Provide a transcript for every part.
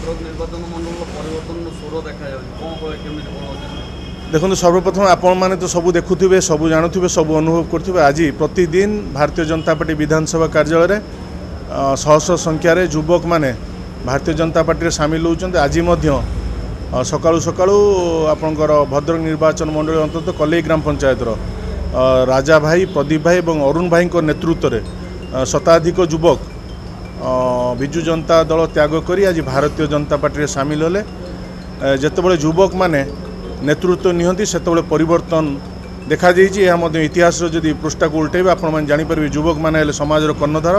भद्रक निर्वाचन मंडल परिवर्तन स्वर देखा देखो सर्वप्रथम आपण मैंने तो सब देखुवे सब जानुवे सब अनुभव करुवे आज प्रतिदिन भारतीय जनता पार्टी विधानसभा कार्यालय शह शह संख्यार युवक मैंने भारतीय जनता पार्टी सामिल होती आज सकाळु सकाळु आपणकर भद्रक निर्वाचन मंडल अंतर्गत कलेई ग्राम पंचायतर राजा भाई प्रदीप भाई और अरुण भाई नेतृत्व में शताधिक युवक विजु जनता दल त्याग करी आज भारतीय जनता पार्टी सामिल होले जितेबाला युवक माने नेतृत्व निहंती सेतेबाला परिवर्तन देखा जाइए यह इतिहास जदि पृष्ठा को उल्टेबे आपण माने जानि परिबे युवक माने समाजर कर्णधार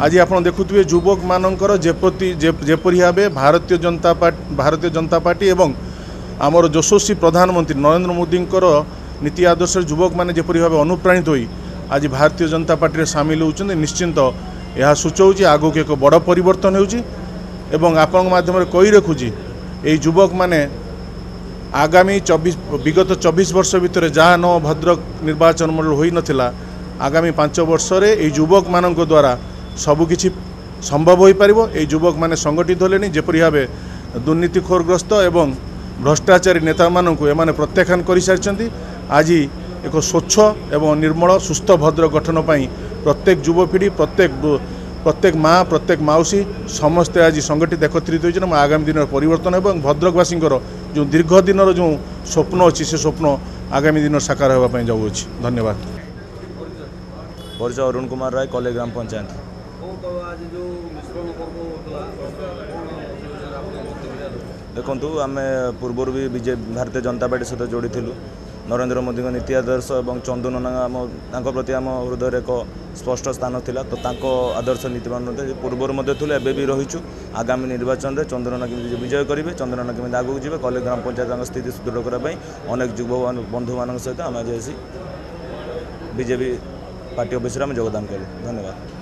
आज आप देखुए युवक मानकर जेपरी भाव भारतीय जनता पार्टी एवं आमर यशस्वी प्रधानमंत्री नरेंद्र मोदी नीति आदर्श युवक मैंने जेपरी भाव अनुप्राणित होई आज भारतीय जनता पार्टी सामिल होती निश्चिंत यह सूचाऊँ आगक एक बड़ परिवर्तन होती आपण माध्यम कही रखुची ये युवक मैंने आगामी 24 विगत 24 वर्ष भितर जहाँ न भद्रक निर्वाचन मंडल हो नाला आगामी 5 वर्ष ये युवक मान द्वारा सबकि संभव हो पार ये युवक मैंने संगठित होले जेपरी भाव दुर्नीतिखोरग्रस्त एवं भ्रष्टाचारी नेता मानक एमाने प्रत्याख्यान कर सारी आज एक स्वच्छ एवं निर्मल सुस्थ भद्रक गठन पर प्रत्येक युवपीढ़ी प्रत्येक माँ प्रत्येक माउसी समस्ते आज संगठित एकत्रित होती आगामी दिन परिवर्तन एवं भद्रकवासी जो दीर्घ दिन जो स्वप्न अच्छी से स्वप्न आगामी दिन साकार होगापी जाऊँगी। धन्यवाद। परिचय अरुण कुमार राय कलेई ग्राम पंचायत। देखु आम पूर्वर भी भारतीय जनता पार्टी सहित जोड़ी थिलु नरेंद्र मोदी नीति आदर्श और चंदू नाना प्रति आम हृदय एक स्पष्ट स्थान थिला तो आदर्श नीति पूर्वर थे एवं भी रहीचु आगामी निर्वाचन में चंदू नाना केमी विजय करेंगे चंदू नाना केमी आगू जी कलेई ग्राम पंचायत स्थिति सुदृढ़ करने अनेक युव बंधु मान सहित आम आज बीजेपी पार्टी ऑफिस में योगदान करूँ। धन्यवाद।